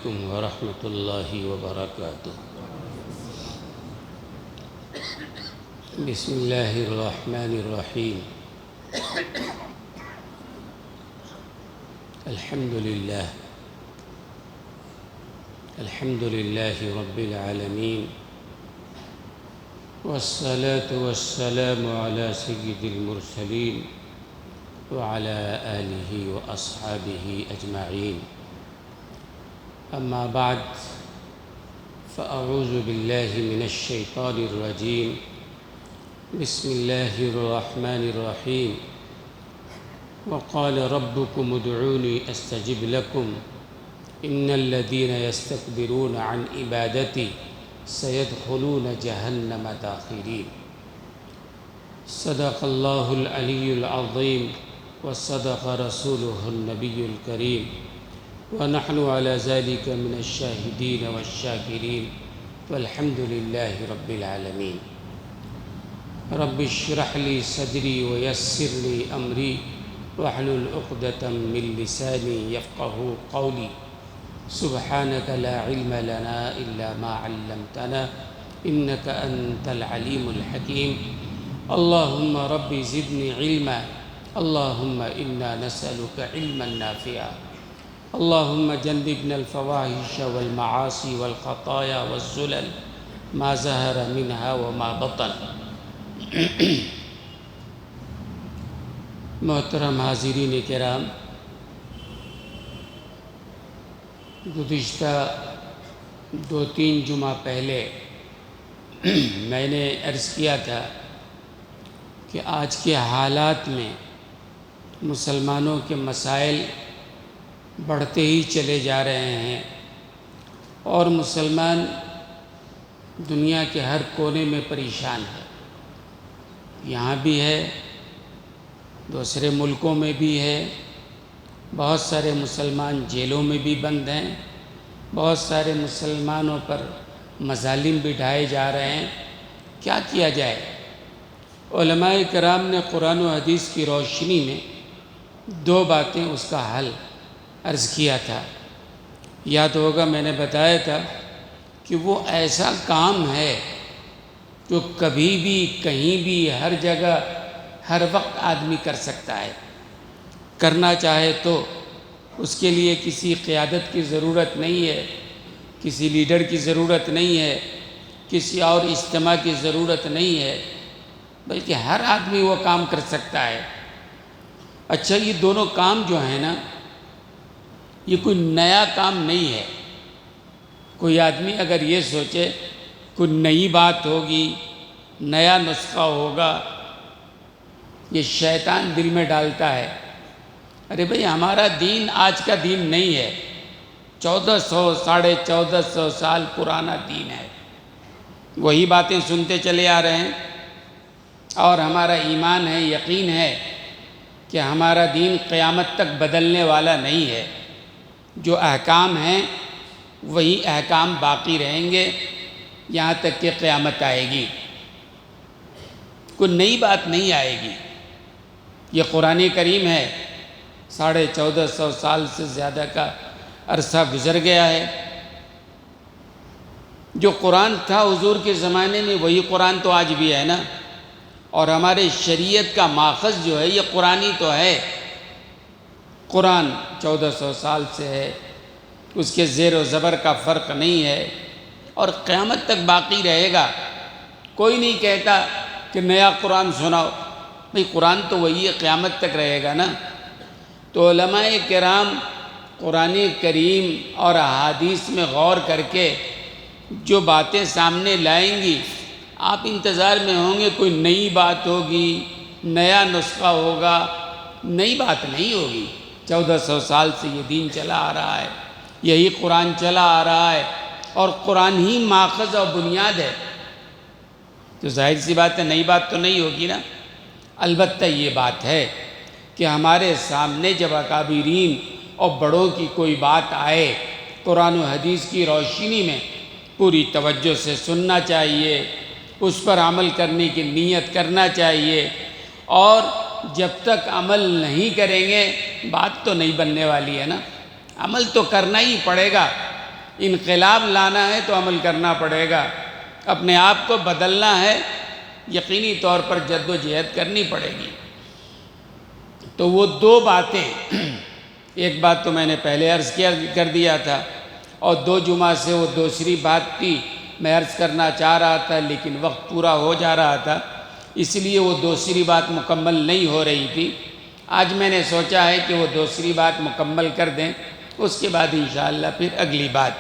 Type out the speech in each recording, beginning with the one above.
علیکم ورحمۃ اللہ وبرکاتہ۔ بسم اللہ الرحمن الرحیم۔ الحمد للہ رب العالمین، والصلاة والسلام علی سید المرسلین وعلى آلہ واصحابہ اجمعین۔ اما بعد فاعوذ باللہ من الشیطان الرجیم۔ بسم اللہ الرحمن الرحیم۔ وقال ربكم ادعوني استجب لكم ان الذين يستكبرون عن عبادتي سيدخلون جهنم داخرين۔ صدق الله العلي العظيم وصدق رسوله النبي الكريم، ونحن على ذلك من الشاهدين والشاكرين، والحمد لله رب العالمين۔ رب اشرح لي صدري ويسر لي أمري واحلل عقدة من لساني يفقهوا قولي۔ سبحانك لا علم لنا إلا ما علمتنا إنك أنت العليم الحكيم۔ اللهم رب زدني علما، اللهم إنا نسألك علما نافعا، اللهم جنبنا الفواحش والمعاصي والخطايا والزلل ما ظهر منها وما بطن۔ محترم حاضرین کرام، گزشتہ 2-3 جمعہ پہلے میں نے عرض کیا تھا کہ آج کے حالات میں مسلمانوں کے مسائل بڑھتے ہی چلے جا رہے ہیں، اور مسلمان دنیا کے ہر کونے میں پریشان ہے۔ یہاں بھی ہے، دوسرے ملکوں میں بھی ہے، بہت سارے مسلمان جیلوں میں بھی بند ہیں، بہت سارے مسلمانوں پر مظالم بھی ڈھائے جا رہے ہیں۔ کیا کیا جائے؟ علماء کرام نے قرآن و حدیث کی روشنی میں 2 باتیں اس کا حل عرض کیا تھا۔ یاد ہوگا میں نے بتایا تھا کہ وہ ایسا کام ہے جو کبھی بھی کہیں بھی ہر جگہ ہر وقت آدمی کر سکتا ہے۔ کرنا چاہے تو اس کے لیے کسی قیادت کی ضرورت نہیں ہے، کسی لیڈر کی ضرورت نہیں ہے، کسی اور اجتماع کی ضرورت نہیں ہے، بلکہ ہر آدمی وہ کام کر سکتا ہے۔ اچھا، یہ دونوں کام جو ہیں نا، یہ کوئی نیا کام نہیں ہے۔ کوئی آدمی اگر یہ سوچے کوئی نئی بات ہوگی، نیا نسخہ ہوگا، یہ شیطان دل میں ڈالتا ہے۔ ارے بھئی، ہمارا دین آج کا دین نہیں ہے، 1400 سال پرانا دین ہے۔ وہی باتیں سنتے چلے آ رہے ہیں، اور ہمارا ایمان ہے، یقین ہے کہ ہمارا دین قیامت تک بدلنے والا نہیں ہے۔ جو احکام ہیں وہی احکام باقی رہیں گے یہاں تک کہ قیامت آئے گی، کوئی نئی بات نہیں آئے گی۔ یہ قرآن کریم ہے، 1450 سال سے زیادہ کا عرصہ گزر گیا ہے۔ جو قرآن تھا حضور کے زمانے میں وہی قرآن تو آج بھی ہے نا، اور ہمارے شریعت کا ماخذ جو ہے یہ قرآنی تو ہے۔ قرآن 1400 سال سے ہے، اس کے زیر و زبر کا فرق نہیں ہے، اور قیامت تک باقی رہے گا۔ کوئی نہیں کہتا کہ نیا قرآن سناؤ، بھئی قرآن تو وہی ہے، قیامت تک رہے گا نا۔ تو علماء کرام قرآن کریم اور احادیث میں غور کر کے جو باتیں سامنے لائیں گی، آپ انتظار میں ہوں گے کوئی نئی بات ہوگی، نیا نسخہ ہوگا۔ نئی بات نہیں ہوگی، 1400 سال سے یہ دین چلا آ رہا ہے، یہی قرآن چلا آ رہا ہے، اور قرآن ہی ماخذ اور بنیاد ہے، تو ظاہر سی بات ہے نئی بات تو نہیں ہوگی نا۔ البتہ یہ بات ہے کہ ہمارے سامنے جب اکابرین اور بڑوں کی کوئی بات آئے، قرآن و حدیث کی روشنی میں پوری توجہ سے سننا چاہیے، اس پر عمل کرنے کی نیت کرنا چاہیے، اور جب تک عمل نہیں کریں گے بات تو نہیں بننے والی ہے نا۔ عمل تو کرنا ہی پڑے گا، انقلاب لانا ہے تو عمل کرنا پڑے گا، اپنے آپ کو بدلنا ہے یقینی طور پر جد و جہد کرنی پڑے گی۔ تو وہ دو باتیں، ایک بات تو میں نے پہلے عرض کر دیا تھا، اور 2 جمعہ سے وہ دوسری بات تھی میں عرض کرنا چاہ رہا تھا لیکن وقت پورا ہو جا رہا تھا، اس لیے وہ دوسری بات مکمل نہیں ہو رہی تھی۔ آج میں نے سوچا ہے کہ وہ دوسری بات مکمل کر دیں، اس کے بعد انشاءاللہ پھر اگلی بات۔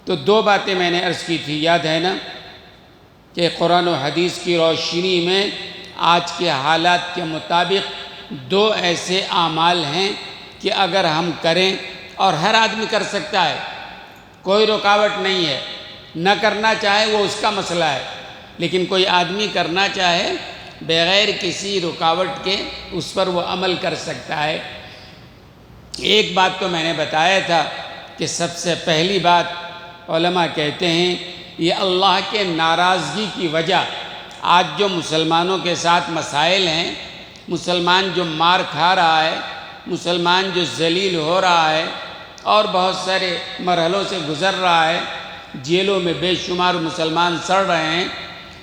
تو 2 باتیں میں نے عرض کی تھی، یاد ہے نا، کہ قرآن و حدیث کی روشنی میں آج کے حالات کے مطابق 2 ایسے اعمال ہیں کہ اگر ہم کریں، اور ہر آدمی کر سکتا ہے، کوئی رکاوٹ نہیں ہے، نہ کرنا چاہے وہ اس کا مسئلہ ہے، لیکن کوئی آدمی کرنا چاہے بغیر کسی رکاوٹ کے اس پر وہ عمل کر سکتا ہے۔ ایک بات تو میں نے بتایا تھا کہ سب سے پہلی بات علماء کہتے ہیں یہ اللہ کے ناراضگی کی وجہ، آج جو مسلمانوں کے ساتھ مسائل ہیں، مسلمان جو مار کھا رہا ہے، مسلمان جو ذلیل ہو رہا ہے اور بہت سارے مرحلوں سے گزر رہا ہے، جیلوں میں بے شمار مسلمان سڑ رہے ہیں،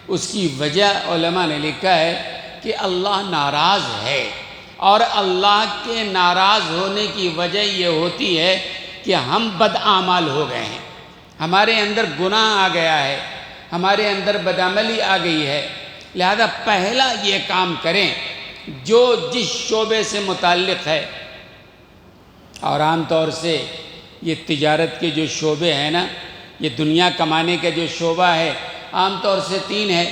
اس کی وجہ علماء نے لکھا ہے کہ اللہ ناراض ہے، اور اللہ کے ناراض ہونے کی وجہ یہ ہوتی ہے کہ ہم بدعمال ہو گئے ہیں، ہمارے اندر گناہ آ گیا ہے، ہمارے اندر بدعملی آ گئی ہے۔ لہذا پہلا یہ کام کریں جو جس شعبے سے متعلق ہے، اور عام طور سے یہ تجارت کے جو شعبے ہیں نا، یہ دنیا کمانے کا جو شعبہ ہے عام طور سے 3 ہے۔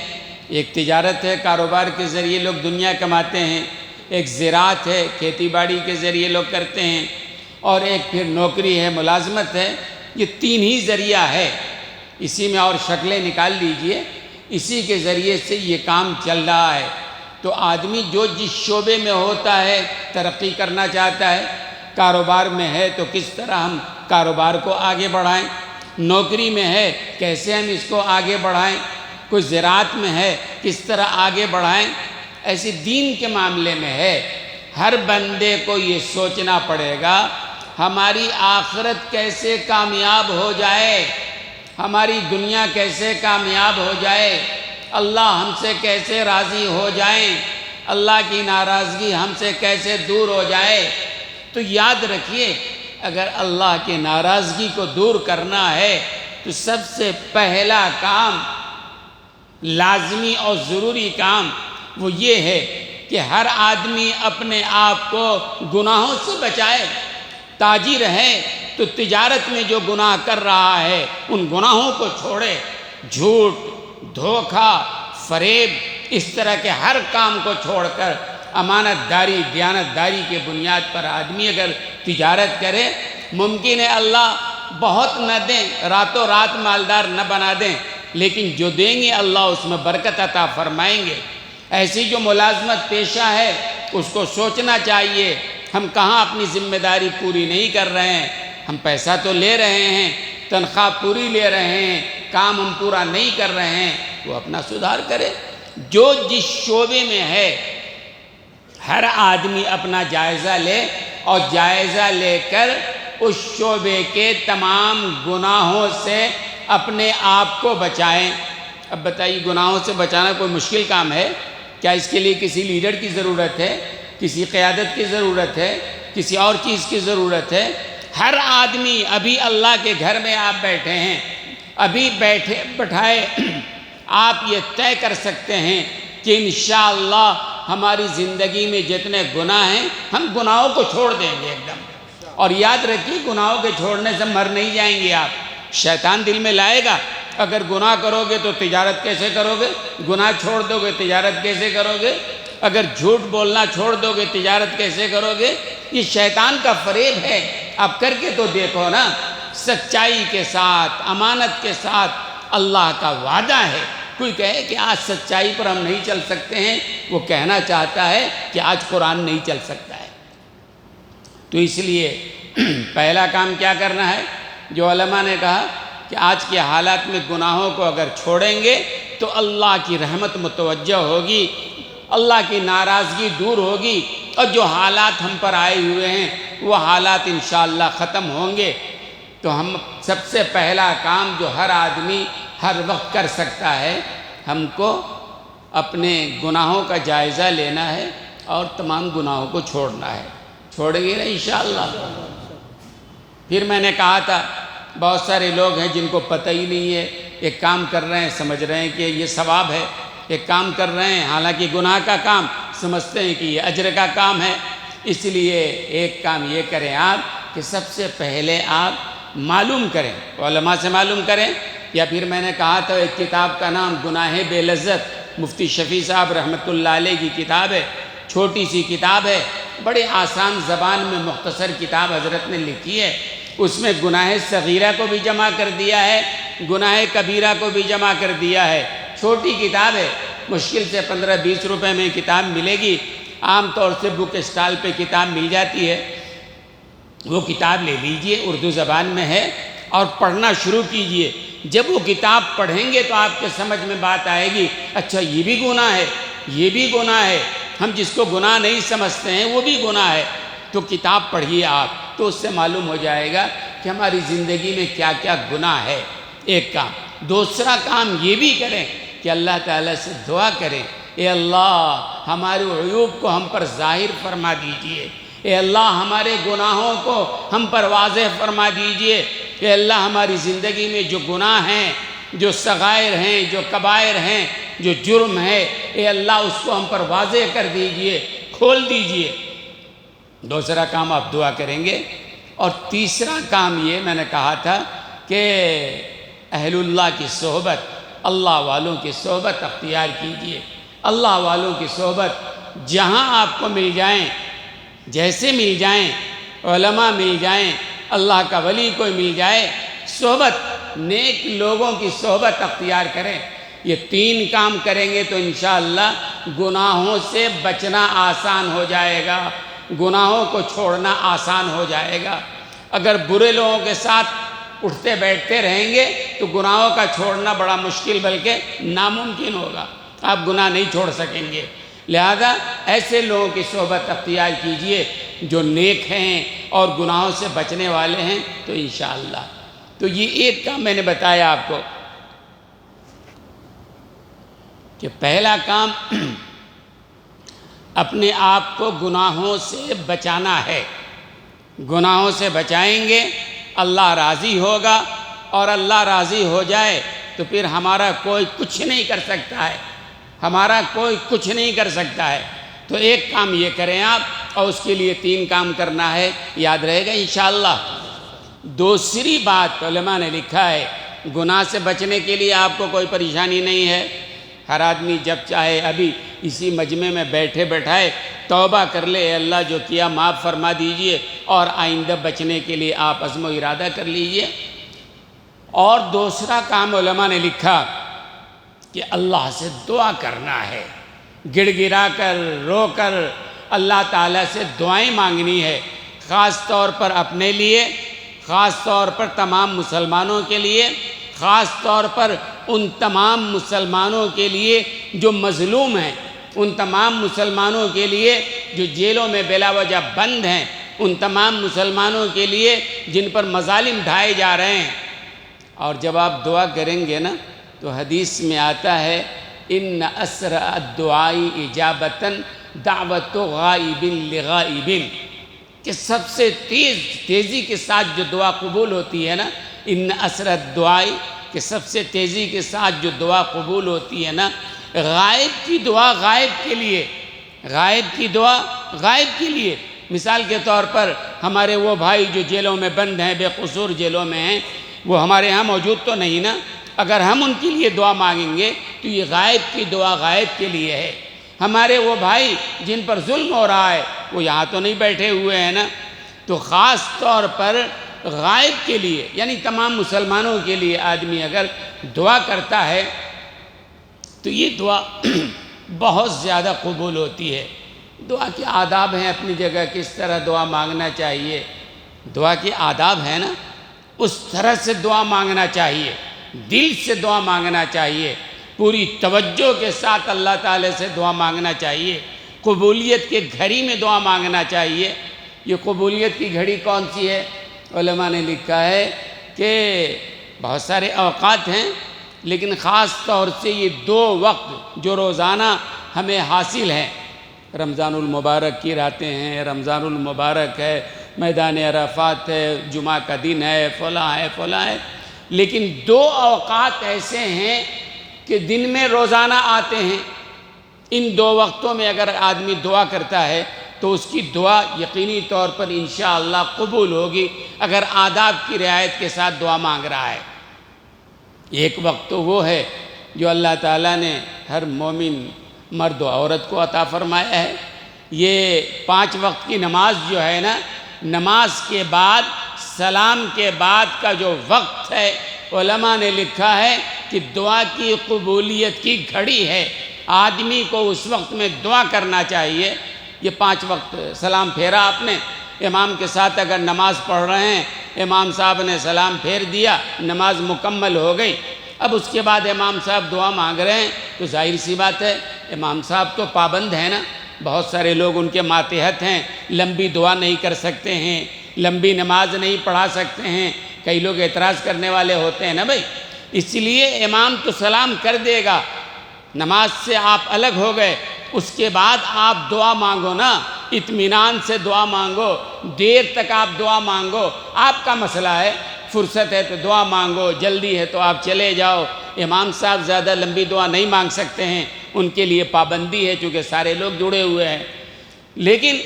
ایک تجارت ہے، کاروبار کے ذریعے لوگ دنیا کماتے ہیں، ایک زراعت ہے، کھیتی باڑی کے ذریعے لوگ کرتے ہیں، اور ایک پھر نوکری ہے، ملازمت ہے۔ یہ 3 ہی ذریعہ ہے، اسی میں اور شکلیں نکال لیجئے، اسی کے ذریعے سے یہ کام چل رہا ہے۔ تو آدمی جو جس شعبے میں ہوتا ہے ترقی کرنا چاہتا ہے، کاروبار میں ہے تو کس طرح ہم کاروبار کو آگے بڑھائیں، نوکری میں ہے کیسے ہم اس کو آگے بڑھائیں، کوئی زراعت میں ہے کس طرح آگے بڑھائیں، ایسے دین کے معاملے میں ہے۔ ہر بندے کو یہ سوچنا پڑے گا ہماری آخرت کیسے کامیاب ہو جائے، ہماری دنیا کیسے کامیاب ہو جائے، اللہ ہم سے کیسے راضی ہو جائیں، اللہ کی ناراضگی ہم سے کیسے دور ہو جائے۔ تو یاد رکھیے اگر اللہ کی ناراضگی کو دور کرنا ہے تو سب سے پہلا کام، لازمی اور ضروری کام وہ یہ ہے کہ ہر آدمی اپنے آپ کو گناہوں سے بچائے۔ تاجر ہے تو تجارت میں جو گناہ کر رہا ہے ان گناہوں کو چھوڑے، جھوٹ، دھوکہ، فریب، اس طرح کے ہر کام کو چھوڑ کر امانت داری، دیانت داری کے بنیاد پر آدمی اگر تجارت کرے، ممکن ہے اللہ بہت نہ دیں، راتوں رات مالدار نہ بنا دیں، لیکن جو دیں گے اللہ اس میں برکت عطا فرمائیں گے۔ ایسی جو ملازمت پیشہ ہے اس کو سوچنا چاہیے ہم کہاں اپنی ذمہ داری پوری نہیں کر رہے ہیں، ہم پیسہ تو لے رہے ہیں، تنخواہ پوری لے رہے ہیں، کام ہم پورا نہیں کر رہے ہیں، وہ اپنا سدھار کرے۔ جو جس شعبے میں ہے ہر آدمی اپنا جائزہ لے، اور جائزہ لے کر اس شعبے کے تمام گناہوں سے اپنے آپ کو بچائیں۔ اب بتائیے گناہوں سے بچانا کوئی مشکل کام ہے کیا؟ اس کے لیے کسی لیڈر کی ضرورت ہے، کسی قیادت کی ضرورت ہے، کسی اور چیز کی ضرورت ہے؟ ہر آدمی، ابھی اللہ کے گھر میں آپ بیٹھے ہیں، ابھی بٹھائے آپ یہ طے کر سکتے ہیں کہ انشاءاللہ ہماری زندگی میں جتنے گناہ ہیں ہم گناہوں کو چھوڑ دیں گے ایک دم۔ اور یاد رکھیے گناہوں کے چھوڑنے سے مر نہیں جائیں گے آپ، شیطان دل میں لائے گا اگر گناہ کرو گے تو تجارت کیسے کرو گے، گناہ چھوڑ دو گے تجارت کیسے کرو گے، اگر جھوٹ بولنا چھوڑ دو گے تجارت کیسے کرو گے؟ یہ شیطان کا فریب ہے، آپ کر کے تو دیکھو نا۔ سچائی کے ساتھ، امانت کے ساتھ اللہ کا وعدہ ہے۔ کوئی کہے کہ آج سچائی پر ہم نہیں چل سکتے ہیں، وہ کہنا چاہتا ہے کہ آج قرآن نہیں چل سکتا ہے۔ تو اس لیے پہلا کام کیا کرنا ہے؟ جو علماء نے کہا کہ آج کے حالات میں گناہوں کو اگر چھوڑیں گے تو اللہ کی رحمت متوجہ ہوگی، اللہ کی ناراضگی دور ہوگی، اور جو حالات ہم پر آئے ہوئے ہیں وہ حالات انشاءاللہ ختم ہوں گے۔ تو ہم سب سے پہلا کام جو ہر آدمی ہر وقت کر سکتا ہے، ہم کو اپنے گناہوں کا جائزہ لینا ہے اور تمام گناہوں کو چھوڑنا ہے۔ چھوڑیں گے نا انشاءاللہ؟ پھر میں نے کہا تھا بہت سارے لوگ ہیں جن کو پتہ ہی نہیں ہے، ایک کام کر رہے ہیں سمجھ رہے ہیں کہ یہ ثواب ہے، ایک کام کر رہے ہیں حالانکہ گناہ کا کام سمجھتے ہیں کہ یہ اجر کا کام ہے۔ اس لیے ایک کام یہ کریں آپ کہ سب سے پہلے آپ معلوم کریں، علماء سے معلوم کریں، یا پھر میں نے کہا تھا ایک کتاب کا نام گناہ بے لذت، مفتی شفیع صاحب رحمۃ اللہ علیہ کی کتاب ہے، چھوٹی سی کتاب ہے، بڑے آسان زبان میں مختصر کتاب حضرت نے لکھی ہے۔ اس میں گناہ صغیرہ کو بھی جمع کر دیا ہے، گناہ کبیرہ کو بھی جمع کر دیا ہے۔ چھوٹی کتاب ہے، مشکل سے 15-20 روپے میں کتاب ملے گی، عام طور سے بک اسٹال پہ کتاب مل جاتی ہے، وہ کتاب لے لیجئے، اردو زبان میں ہے، اور پڑھنا شروع کیجئے۔ جب وہ کتاب پڑھیں گے تو آپ کے سمجھ میں بات آئے گی، اچھا یہ بھی گناہ ہے، یہ بھی گناہ ہے، ہم جس کو گناہ نہیں سمجھتے ہیں وہ بھی گناہ ہے۔ تو کتاب پڑھیے آپ، تو اس سے معلوم ہو جائے گا کہ ہماری زندگی میں کیا کیا گناہ ہے۔ ایک کام۔ دوسرا کام یہ بھی کریں کہ اللہ تعالیٰ سے دعا کریں، اے اللہ ہمارے عیوب کو ہم پر ظاہر فرما دیجئے، اے اللہ ہمارے گناہوں کو ہم پر واضح فرما دیجئے، اے اللہ ہماری زندگی میں جو گناہ ہیں، جو صغائر ہیں، جو کبائر ہیں، جو جرم ہے، اے اللہ اس کو ہم پر واضح کر دیجئے، کھول دیجئے۔ دوسرا کام آپ دعا کریں گے۔ اور تیسرا کام یہ میں نے کہا تھا کہ اہل اللہ کی صحبت، اللہ والوں کی صحبت اختیار کیجئے۔ اللہ والوں کی صحبت جہاں آپ کو مل جائیں، جیسے مل جائیں، علماء مل جائیں، اللہ کا ولی کوئی مل جائے، صحبت نیک لوگوں کی صحبت اختیار کریں۔ یہ 3 کام کریں گے تو انشاءاللہ گناہوں سے بچنا آسان ہو جائے گا، گناہوں کو چھوڑنا آسان ہو جائے گا۔ اگر برے لوگوں کے ساتھ اٹھتے بیٹھتے رہیں گے تو گناہوں کا چھوڑنا بڑا مشکل بلکہ ناممکن ہوگا، آپ گناہ نہیں چھوڑ سکیں گے۔ لہذا ایسے لوگوں کی صحبت اختیار کیجئے جو نیک ہیں اور گناہوں سے بچنے والے ہیں، تو انشاءاللہ۔ تو یہ ایک کام میں نے بتایا آپ کو کہ پہلا کام اپنے آپ کو گناہوں سے بچانا ہے۔ گناہوں سے بچائیں گے اللہ راضی ہوگا، اور اللہ راضی ہو جائے تو پھر ہمارا کوئی کچھ نہیں کر سکتا ہے، ہمارا کوئی کچھ نہیں کر سکتا ہے۔ تو ایک کام یہ کریں آپ، اور اس کے لیے 3 کام کرنا ہے، یاد رہے گا انشاءاللہ۔ دوسری بات علماء نے لکھا ہے، گناہ سے بچنے کے لیے آپ کو کوئی پریشانی نہیں ہے، ہر آدمی جب چاہے ابھی اسی مجمع میں بیٹھے بیٹھائے توبہ کر لے، اے اللہ جو کیا معاف فرما دیجئے، اور آئندہ بچنے کے لیے آپ عزم و ارادہ کر لیجئے۔ اور دوسرا کام علماء نے لکھا کہ اللہ سے دعا کرنا ہے، گڑ گڑا کر، رو کر اللہ تعالیٰ سے دعائیں مانگنی ہے، خاص طور پر اپنے لیے، خاص طور پر تمام مسلمانوں کے لیے، خاص طور پر ان تمام مسلمانوں کے لیے جو مظلوم ہیں، ان تمام مسلمانوں کے لیے جو جیلوں میں بلا وجہ بند ہیں، ان تمام مسلمانوں کے لیے جن پر مظالم ڈھائے جا رہے ہیں۔ اور جب آپ دعا کریں گے نا تو حدیث میں آتا ہے ان اسرع الدعاء اجابتاً دعوت غائب لغائب، کہ سب سے تیزی کے ساتھ جو دعا قبول ہوتی ہے نا، ان اسرع الدعاء، کہ سب سے تیزی کے ساتھ جو دعا قبول ہوتی ہے نا، غائب کی دعا غائب کے لیے، غائب کی دعا غائب کے لیے۔ مثال کے طور پر ہمارے وہ بھائی جو جیلوں میں بند ہیں، بے قصور جیلوں میں ہیں، وہ ہمارے ہاں موجود تو نہیں نا، اگر ہم ان کے لیے دعا مانگیں گے تو یہ غائب کی دعا غائب کے لیے ہے۔ ہمارے وہ بھائی جن پر ظلم ہو رہا ہے وہ یہاں تو نہیں بیٹھے ہوئے ہیں نا، تو خاص طور پر غائب کے لیے، یعنی تمام مسلمانوں کے لیے آدمی اگر دعا کرتا ہے تو یہ دعا بہت زیادہ قبول ہوتی ہے۔ دعا کے آداب ہیں اپنی جگہ، کس طرح دعا مانگنا چاہیے، دعا کے آداب ہیں نا، اس طرح سے دعا مانگنا چاہیے، دل سے دعا مانگنا چاہیے، پوری توجہ کے ساتھ اللہ تعالی سے دعا مانگنا چاہیے، قبولیت کے گھڑی میں دعا مانگنا چاہیے۔ یہ قبولیت کی گھڑی کون سی ہے؟ علماء نے لکھا ہے کہ بہت سارے اوقات ہیں، لیکن خاص طور سے یہ 2 وقت جو روزانہ ہمیں حاصل ہیں، رمضان المبارک کی راتیں ہیں، رمضان المبارک ہے، میدان عرفات ہے، جمعہ کا دن ہے، فلاں ہے، لیکن 2 اوقات ایسے ہیں کہ دن میں روزانہ آتے ہیں۔ ان 2 وقتوں میں اگر آدمی دعا کرتا ہے تو اس کی دعا یقینی طور پر انشاءاللہ قبول ہوگی، اگر آداب کی رعایت کے ساتھ دعا مانگ رہا ہے۔ ایک وقت تو وہ ہے جو اللہ تعالیٰ نے ہر مومن مرد و عورت کو عطا فرمایا ہے۔ یہ 5 وقت کی نماز جو ہے نا، نماز کے بعد سلام کے بعد کا جو وقت ہے، علماء نے لکھا ہے کہ دعا کی قبولیت کی گھڑی ہے۔ آدمی کو اس وقت میں دعا کرنا چاہیے۔ یہ 5 وقت سلام پھیرا آپ نے، امام کے ساتھ اگر نماز پڑھ رہے ہیں، امام صاحب نے سلام پھیر دیا، نماز مکمل ہو گئی۔ اب اس کے بعد امام صاحب دعا مانگ رہے ہیں تو ظاہر سی بات ہے امام صاحب تو پابند ہیں نا، بہت سارے لوگ ان کے ماتحت ہیں، لمبی دعا نہیں کر سکتے ہیں، لمبی نماز نہیں پڑھا سکتے ہیں، کئی لوگ اعتراض کرنے والے ہوتے ہیں نا بھائی، اس لیے امام تو سلام کر دے گا، نماز سے آپ الگ ہو گئے، اس کے بعد آپ دعا مانگو نا، اطمینان سے دعا مانگو، دیر تک آپ دعا مانگو، آپ کا مسئلہ ہے، فرصت ہے تو دعا مانگو، جلدی ہے تو آپ چلے جاؤ۔ امام صاحب زیادہ لمبی دعا نہیں مانگ سکتے ہیں، ان کے لیے پابندی ہے چونکہ سارے لوگ جڑے ہوئے ہیں، لیکن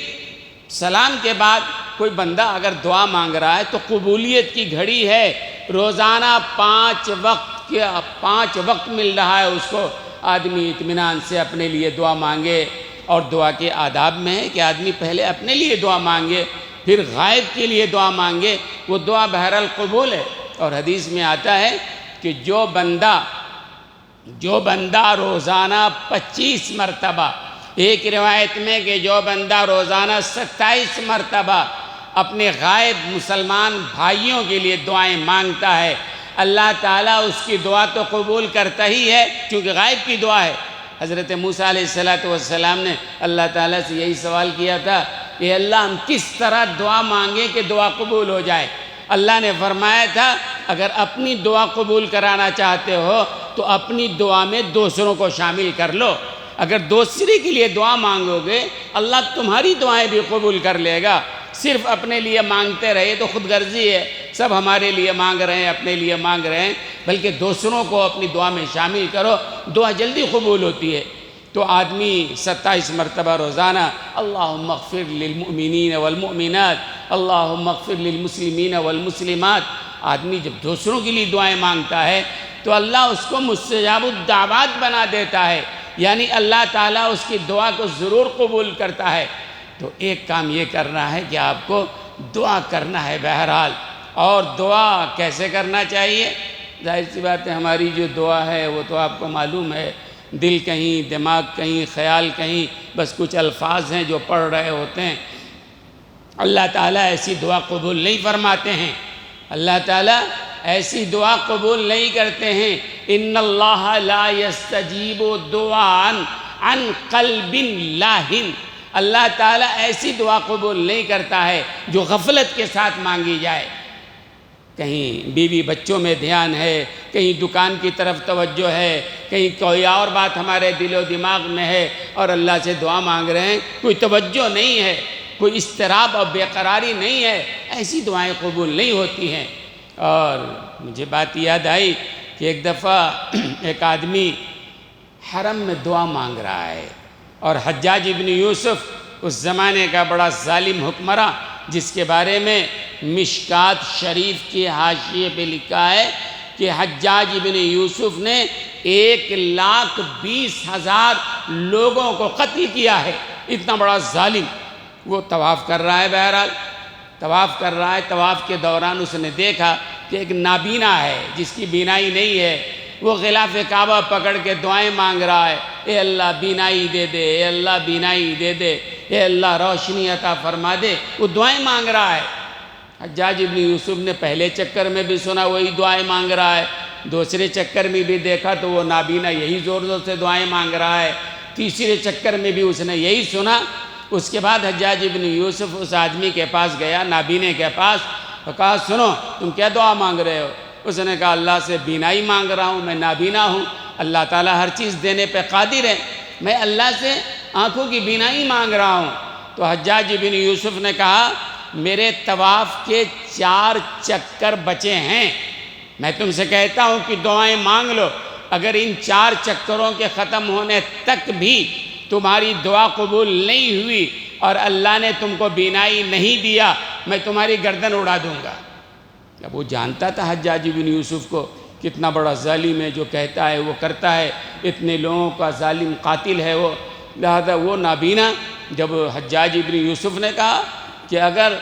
سلام کے بعد کوئی بندہ اگر دعا مانگ رہا ہے تو قبولیت کی گھڑی ہے۔ روزانہ 5 وقت مل رہا ہے اس کو، آدمی اطمینان سے اپنے لیے دعا مانگے، اور دعا کے آداب میں ہے کہ آدمی پہلے اپنے لیے دعا مانگے، پھر غائب کے لیے دعا مانگے، وہ دعا بہرحال قبول ہے۔ اور حدیث میں آتا ہے کہ جو بندہ روزانہ 25 مرتبہ، ایک روایت میں کہ جو بندہ روزانہ 27 مرتبہ اپنے غائب مسلمان بھائیوں کے لیے دعائیں مانگتا ہے، اللہ تعالیٰ اس کی دعا تو قبول کرتا ہی ہے، کیونکہ غائب کی دعا ہے۔ حضرت موسیٰ علیہ السلام نے اللہ تعالیٰ سے یہی سوال کیا تھا کہ اللہ ہم کس طرح دعا مانگیں کہ دعا قبول ہو جائے؟ اللہ نے فرمایا تھا اگر اپنی دعا قبول کرانا چاہتے ہو تو اپنی دعا میں دوسروں کو شامل کر لو، اگر دوسرے کے لیے دعا مانگو گے اللہ تمہاری دعائیں بھی قبول کر لے گا۔ صرف اپنے لیے مانگتے رہے تو خود غرضی ہے، سب ہمارے لیے مانگ رہے ہیں، اپنے لیے مانگ رہے ہیں، بلکہ دوسروں کو اپنی دعا میں شامل کرو، دعا جلدی قبول ہوتی ہے۔ تو آدمی 27 مرتبہ روزانہ اللہم اغفر للمؤمنین والمؤمنات، اللہم اغفر للمسلمین والمسلمات، آدمی جب دوسروں کے لیے دعائیں مانگتا ہے تو اللہ اس کو مستجاب الدعوات بنا دیتا ہے، یعنی اللہ تعالیٰ اس کی دعا کو ضرور قبول کرتا ہے۔ تو ایک کام یہ کرنا ہے کہ آپ کو دعا کرنا ہے بہرحال، اور دعا کیسے کرنا چاہیے؟ ظاہر سی بات ہے ہماری جو دعا ہے وہ تو آپ کو معلوم ہے، دل کہیں، دماغ کہیں، خیال کہیں، بس کچھ الفاظ ہیں جو پڑھ رہے ہوتے ہیں۔ اللہ تعالیٰ ایسی دعا قبول نہیں فرماتے ہیں، اللہ تعالیٰ ایسی دعا قبول نہیں کرتے ہیں۔ ان اللہ لا یستجیب دعاء عن قلب لاہن، اللہ تعالیٰ ایسی دعا قبول نہیں کرتا ہے جو غفلت کے ساتھ مانگی جائے، کہیں بیوی بچوں میں دھیان ہے، کہیں دکان کی طرف توجہ ہے، کہیں کوئی اور بات ہمارے دل و دماغ میں ہے اور اللہ سے دعا مانگ رہے ہیں، کوئی توجہ نہیں ہے، کوئی اضطراب اور بے قراری نہیں ہے، ایسی دعائیں قبول نہیں ہوتی ہیں۔ اور مجھے بات یاد آئی کہ ایک دفعہ ایک آدمی حرم میں دعا مانگ رہا ہے، اور حجاج ابن یوسف اس زمانے کا بڑا ظالم حکمراں، جس کے بارے میں مشکات شریف کے حاشیے پہ لکھا ہے کہ حجاج ابن یوسف نے 1,20,000 لوگوں کو قتل کیا ہے، اتنا بڑا ظالم۔ وہ طواف کر رہا ہے، بہرحال طواف کر رہا ہے، طواف کے دوران اس نے دیکھا کہ ایک نابینا ہے جس کی بینائی نہیں ہے، وہ غلاف کعبہ پکڑ کے دعائیں مانگ رہا ہے، اے اللہ بینائی دے دے، اے اللہ بینائی دے دے، اے اللہ روشنی عطا فرما دے، وہ دعائیں مانگ رہا ہے۔ حجاج ابن یوسف نے پہلے چکر میں بھی سنا وہی دعائیں مانگ رہا ہے، دوسرے چکر میں بھی دیکھا تو وہ نابینا یہی زور زور سے دعائیں مانگ رہا ہے، تیسرے چکر میں بھی اس نے یہی سنا۔ اس کے بعد حجاج ابن یوسف اس آدمی کے پاس گیا، نابینے کے پاس، تو کہا سنو تم کیا دعا مانگ رہے ہو؟ اس نے کہا اللہ سے بینائی مانگ رہا ہوں، میں نابینا ہوں، اللہ تعالیٰ ہر چیز دینے پہ قادر ہے، میں اللہ سے آنکھوں کی بینائی مانگ رہا ہوں۔ تو حجاج بن یوسف نے کہا میرے طواف کے 4 چکر بچے ہیں، میں تم سے کہتا ہوں کہ دعائیں مانگ لو، اگر ان 4 چکروں کے ختم ہونے تک بھی تمہاری دعا قبول نہیں ہوئی اور اللہ نے تم کو بینائی نہیں دیا، میں تمہاری گردن اڑا دوں گا۔ اب وہ جانتا تھا حجاج بن یوسف کو کتنا بڑا ظالم ہے، جو کہتا ہے وہ کرتا ہے، اتنے لوگوں کا ظالم قاتل ہے وہ، لہذا وہ نابینا۔ جب حجاج بن یوسف نے کہا کہ اگر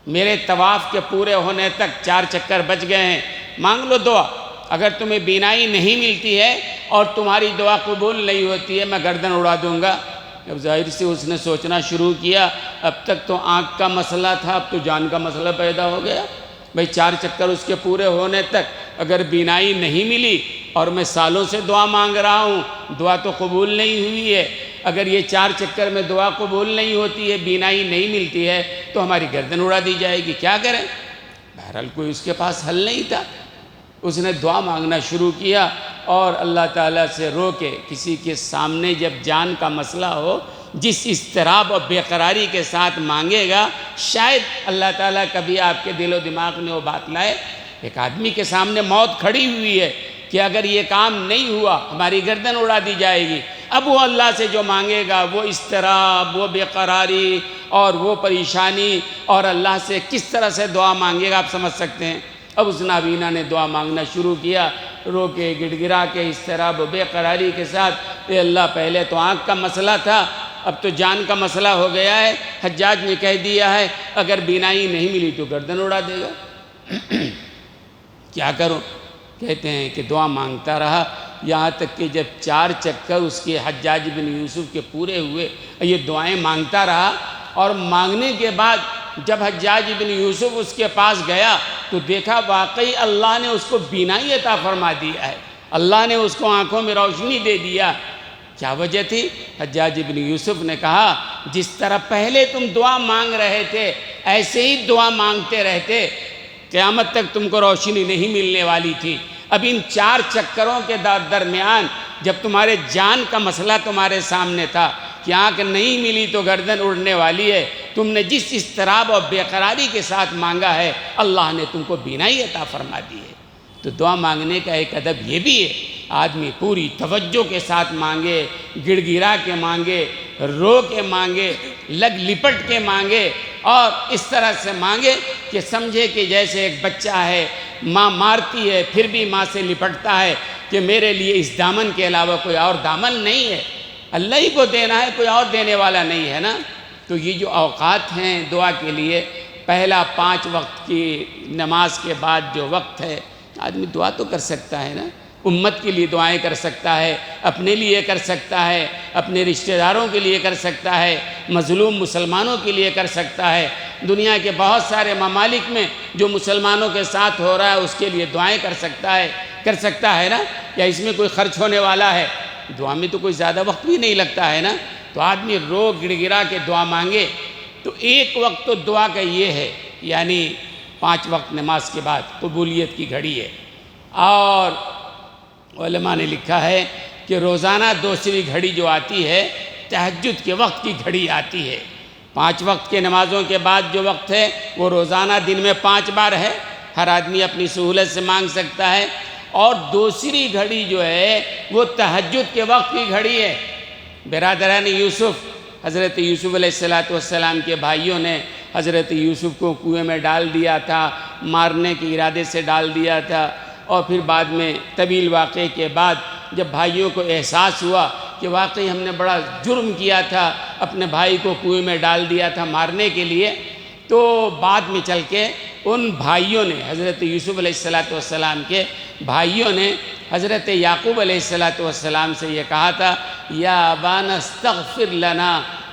میرے طواف کے پورے ہونے تک 4 چکر بچ گئے ہیں، مانگ لو دعا، اگر تمہیں بینائی نہیں ملتی ہے اور تمہاری دعا قبول نہیں ہوتی ہے میں گردن اڑا دوں گا۔ اب ظاہر سے اس نے سوچنا شروع کیا، اب تک تو آنکھ کا مسئلہ تھا، اب تو جان کا مسئلہ پیدا ہو گیا۔ بھئی 4 چکر اس کے پورے ہونے تک اگر بینائی نہیں ملی اور میں سالوں سے دعا مانگ رہا ہوں، دعا تو قبول نہیں ہوئی ہے، اگر یہ 4 چکر میں دعا قبول نہیں ہوتی ہے، بینائی نہیں ملتی ہے تو ہماری گردن اڑا دی جائے گی، کیا کریں؟ بہرحال کوئی اس کے پاس حل نہیں تھا، اس نے دعا مانگنا شروع کیا اور اللہ تعالیٰ سے رو کے کسی کے سامنے جب جان کا مسئلہ ہو، جس اضطراب اور بے قراری کے ساتھ مانگے گا، شاید اللہ تعالیٰ کبھی آپ کے دل و دماغ میں وہ بات لائے۔ ایک آدمی کے سامنے موت کھڑی ہوئی ہے کہ اگر یہ کام نہیں ہوا ہماری گردن اڑا دی جائے گی، اب وہ اللہ سے جو مانگے گا وہ اضطراب، وہ بے قراری اور وہ پریشانی، اور اللہ سے کس طرح سے دعا مانگے گا آپ سمجھ سکتے ہیں۔ اب اس نابینا نے دعا مانگنا شروع کیا، رو کے گڑ گڑا کے اضطراب و بے قراری کے ساتھ، اے اللہ پہلے تو آنکھ کا مسئلہ تھا، اب تو جان کا مسئلہ ہو گیا ہے، حجاج نے کہہ دیا ہے اگر بینائی نہیں ملی تو گردن اڑا دے گا، کیا کروں؟ کہتے ہیں کہ دعا مانگتا رہا، یہاں تک کہ جب 4 چکر اس کے حجاج بن یوسف کے پورے ہوئے، یہ دعائیں مانگتا رہا، اور مانگنے کے بعد جب حجاج بن یوسف اس کے پاس گیا تو دیکھا واقعی اللہ نے اس کو بینائی عطا فرما دیا ہے، اللہ نے اس کو آنکھوں میں روشنی دے دیا۔ کیا وجہ تھی؟ حجاج بن یوسف نے کہا جس طرح پہلے تم دعا مانگ رہے تھے ایسے ہی دعا مانگتے رہتے، قیامت تک تم کو روشنی نہیں ملنے والی تھی۔ اب ان 4 چکروں کے درمیان جب تمہارے جان کا مسئلہ تمہارے سامنے تھا کہ آنکھ نہیں ملی تو گردن اڑنے والی ہے، تم نے جس اضطراب اور بے قراری کے ساتھ مانگا ہے اللہ نے تم کو بینائی عطا فرما دی ہے۔ تو دعا مانگنے کا ایک ادب یہ بھی ہے، آدمی پوری توجہ کے ساتھ مانگے، گڑ گڑا کے مانگے، رو کے مانگے، لگ لپٹ کے مانگے، اور اس طرح سے مانگے کہ سمجھے کہ جیسے ایک بچہ ہے، ماں مارتی ہے پھر بھی ماں سے لپٹتا ہے کہ میرے لیے اس دامن کے علاوہ کوئی اور دامن نہیں ہے، اللہ ہی کو دینا ہے، کوئی اور دینے والا نہیں ہے نا۔ تو یہ جو اوقات ہیں دعا کے لیے، پہلا 5 وقت کی نماز کے بعد جو وقت ہے، آدمی دعا تو کر سکتا ہے نا، امت کے لیے دعائیں کر سکتا ہے، اپنے لیے کر سکتا ہے، اپنے رشتہ داروں کے لیے کر سکتا ہے، مظلوم مسلمانوں کے لیے کر سکتا ہے، دنیا کے بہت سارے ممالک میں جو مسلمانوں کے ساتھ ہو رہا ہے اس کے لیے دعائیں کر سکتا ہے نا۔ یا اس میں کوئی خرچ ہونے والا ہے؟ دعا میں تو کوئی زیادہ وقت بھی نہیں لگتا ہے نا۔ تو آدمی رو گڑ گڑا کے دعا مانگے تو ایک وقت تو دعا کا یہ ہے، یعنی 5 وقت نماز کے بعد قبولیت کی گھڑی ہے، اور علماء نے لکھا ہے کہ روزانہ دوسری گھڑی جو آتی ہے تہجد کے وقت کی گھڑی آتی ہے۔ 5 وقت کے نمازوں کے بعد جو وقت ہے وہ روزانہ دن میں 5 بار ہے، ہر آدمی اپنی سہولت سے مانگ سکتا ہے، اور دوسری گھڑی جو ہے وہ تہجد کے وقت کی گھڑی ہے۔ برادران یوسف، حضرت یوسف علیہ السلام کے بھائیوں نے حضرت یوسف کو کنویں میں ڈال دیا تھا، مارنے کے ارادے سے ڈال دیا تھا، اور پھر بعد میں طویل واقعے کے بعد جب بھائیوں کو احساس ہوا کہ واقعی ہم نے بڑا جرم کیا تھا، اپنے بھائی کو کنویں میں ڈال دیا تھا مارنے کے لیے، تو بعد میں چل کے ان بھائیوں نے، حضرت یوسف علیہ السلام کے بھائیوں نے حضرت یعقوب علیہ السلام سے یہ کہا تھا، یا ابانا استغفر لنا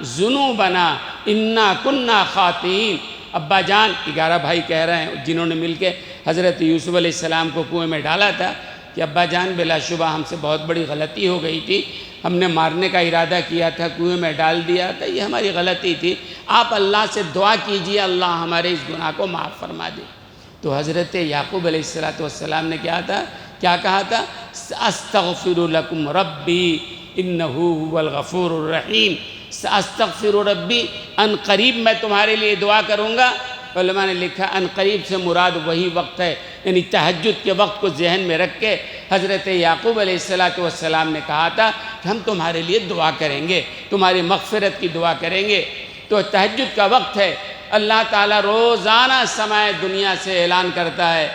ذنوبنا انا کنا خاطئین۔ ابا جان، 11 بھائی کہہ رہے ہیں جنہوں نے مل کے حضرت یوسف علیہ السلام کو کنویں میں ڈالا تھا، کہ ابا جان بلا شبہ ہم سے بہت بڑی غلطی ہو گئی تھی، ہم نے مارنے کا ارادہ کیا تھا، کنویں میں ڈال دیا تھا، یہ ہماری غلطی تھی، آپ اللہ سے دعا کیجئے اللہ ہمارے اس گناہ کو معاف فرما دے۔ تو حضرت یعقوب علیہ السلام نے کیا کہا تھا؟ استغفر لکم ربی انہ هو الغفور الرحیم، استغفر ربی، ان قریب میں تمہارے لیے دعا کروں گا۔ علماء نے لکھا ان قریب سے مراد وہی وقت ہے، یعنی تہجد کے وقت کو ذہن میں رکھ کے حضرت یعقوب علیہ السلام نے کہا تھا کہ ہم تمہارے لیے دعا کریں گے، تمہاری مغفرت کی دعا کریں گے۔ تو تہجد کا وقت ہے، اللہ تعالیٰ روزانہ سمائے دنیا سے اعلان کرتا ہے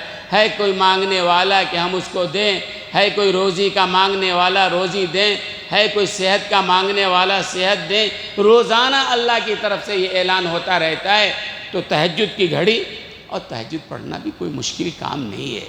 کوئی مانگنے والا کہ ہم اس کو دیں، ہے کوئی روزی کا مانگنے والا روزی دیں، ہے کوئی صحت کا مانگنے والا صحت دیں، روزانہ اللہ کی طرف سے یہ اعلان ہوتا رہتا ہے۔ تو تہجد کی گھڑی، اور تہجد پڑھنا بھی کوئی مشکل کام نہیں ہے،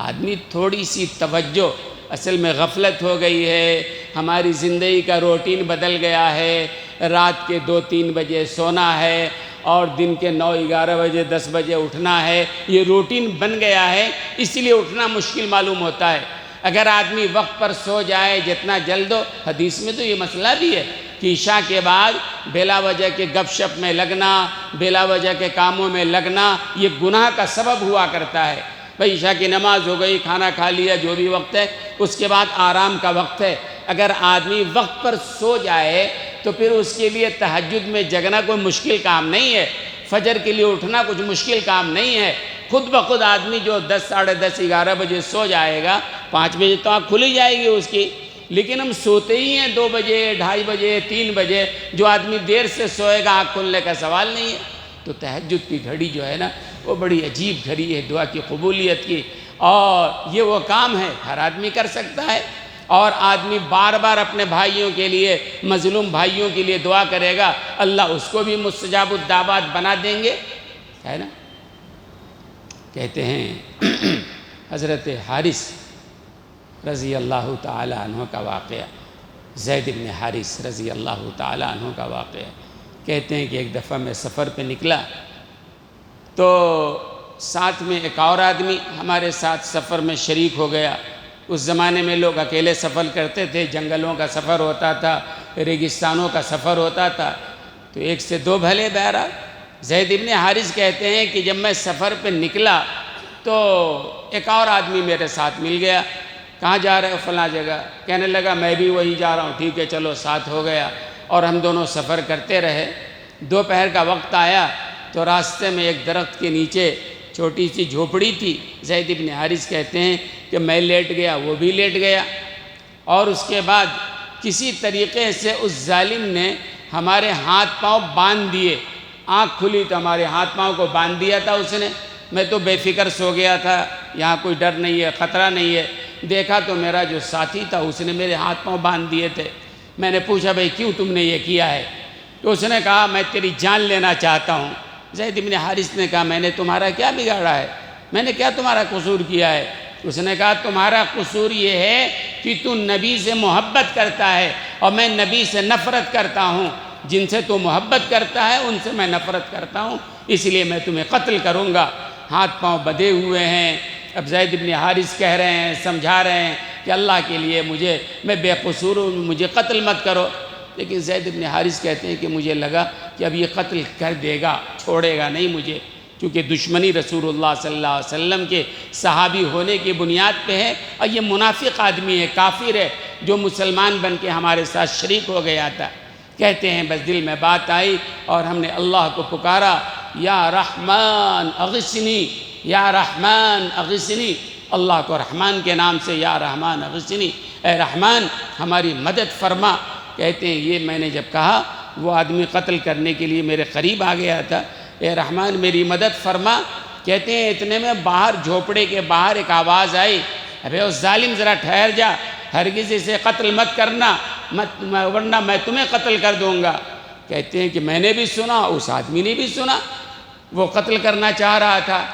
آدمی تھوڑی سی توجہ، اصل میں غفلت ہو گئی ہے، ہماری زندگی کا روٹین بدل گیا ہے، رات کے 2-3 بجے سونا ہے اور دن کے 9-11 بجے 10 بجے اٹھنا ہے، یہ روٹین بن گیا ہے، اس لیے اٹھنا مشکل معلوم ہوتا ہے۔ اگر آدمی وقت پر سو جائے جتنا جلد ہو، حدیث میں تو یہ مسئلہ بھی ہے کہ عشاء کے بعد بلا وجہ کے گپ شپ میں لگنا، بلا وجہ کے کاموں میں لگنا، یہ گناہ کا سبب ہوا کرتا ہے۔ بھئی عشاء کی نماز ہو گئی، کھانا کھا لیا، جو بھی وقت ہے، اس کے بعد آرام کا وقت ہے۔ اگر آدمی وقت پر سو جائے تو پھر اس کے لیے تہجد میں جگنا کوئی مشکل کام نہیں ہے، فجر کے لیے اٹھنا کچھ مشکل کام نہیں ہے۔ خود بخود آدمی جو 10، ساڑھے 10، 11 بجے سو جائے گا، 5 بجے تو آنکھ کھلی جائے گی اس کی، لیکن ہم سوتے ہی ہیں 2 بجے، 2:30 بجے، 3 بجے، جو آدمی دیر سے سوئے گا آنکھ کھلنے کا سوال نہیں ہے۔ تو تہجد کی گھڑی جو ہے نا، وہ بڑی عجیب گھڑی ہے دعا کی قبولیت کی، اور یہ وہ کام ہے ہر آدمی کر سکتا ہے، اور آدمی بار بار اپنے بھائیوں کے لیے، مظلوم بھائیوں کے لیے دعا کرے گا، اللہ اس کو بھی مستجاب الدعوات بنا دیں گے، ہے نا۔ کہتے ہیں حضرت حارث رضی اللہ تعالی عنہ کا واقعہ، زید بن حارث رضی اللہ تعالی عنہ کا واقعہ، کہتے ہیں کہ ایک دفعہ میں سفر پہ نکلا تو ساتھ میں ایک اور آدمی ہمارے ساتھ سفر میں شریک ہو گیا۔ اس زمانے میں لوگ اکیلے سفر کرتے تھے، جنگلوں کا سفر ہوتا تھا، ریگستانوں کا سفر ہوتا تھا، تو 1 سے 2 بھلے بہرحال۔ زید بن حارث کہتے ہیں کہ جب میں سفر پہ نکلا تو ایک اور آدمی میرے ساتھ مل گیا، کہاں جا رہے ہو؟ فلاں جگہ۔ کہنے لگا میں بھی وہی جا رہا ہوں۔ ٹھیک ہے چلو، ساتھ ہو گیا، اور ہم دونوں سفر کرتے رہے۔ دوپہر کا وقت آیا تو راستے میں ایک درخت کے نیچے چھوٹی سی جھوپڑی تھی۔ زید بن حارث کہتے ہیں کہ میں لیٹ گیا، وہ بھی لیٹ گیا، اور اس کے بعد کسی طریقے سے اس ظالم نے ہمارے ہاتھ پاؤں باندھ دیے، آنکھ کھلی تو ہمارے ہاتھ پاؤں کو باندھ دیا تھا اس نے۔ میں تو بے فکر سو گیا تھا، یہاں کوئی ڈر نہیں ہے، خطرہ نہیں ہے۔ دیکھا تو میرا جو ساتھی تھا اس نے میرے ہاتھ پاؤں باندھ دیے تھے۔ میں نے پوچھا بھئی کیوں تم نے یہ کیا ہے؟ تو اس نے کہا میں تیری جان لینا چاہتا ہوں۔ زید بن حارث نے کہا میں نے تمہارا کیا بگاڑا ہے؟ میں نے کیا تمہارا قصور کیا ہے؟ اس نے کہا تمہارا قصور یہ ہے کہ تو نبی سے محبت کرتا ہے اور میں نبی سے نفرت کرتا ہوں۔ جن سے تو محبت کرتا ہے ان سے میں نفرت کرتا ہوں، اس لیے میں تمہیں قتل کروں گا۔ ہاتھ پاؤں بدے ہوئے ہیں۔ اب زید بن حارث کہہ رہے ہیں، سمجھا رہے ہیں کہ اللہ کے لیے میں بے قصور ہوں، مجھے قتل مت کرو۔ لیکن زید بن حارث کہتے ہیں کہ مجھے لگا کہ اب یہ قتل کر دے گا، چھوڑے گا نہیں مجھے، کیونکہ دشمنی رسول اللہ صلی اللہ علیہ وسلم کے صحابی ہونے کی بنیاد پہ ہے، اور یہ منافق آدمی ہے، کافر ہے، جو مسلمان بن کے ہمارے ساتھ شریک ہو گیا تھا۔ کہتے ہیں بس دل میں بات آئی اور ہم نے اللہ کو پکارا، یا رحمان اغثنی، یا رحمان اغثنی، اللہ کو رحمان کے نام سے یا رحمان اغثنی، اے رحمان ہماری مدد فرما۔ کہتے ہیں یہ میں نے جب کہا وہ آدمی قتل کرنے کے لیے میرے قریب آ گیا تھا، اے رحمان میری مدد فرما۔ کہتے ہیں اتنے میں باہر جھوپڑے کے باہر ایک آواز آئی، ابے اس ظالم ذرا ٹھہر جا، ہرگز اسے قتل مت کرنا، ورنہ میں تمہیں قتل کر دوں گا۔ کہتے ہیں کہ میں نے بھی سنا، اس آدمی نے بھی سنا، وہ قتل کرنا چاہ رہا تھا،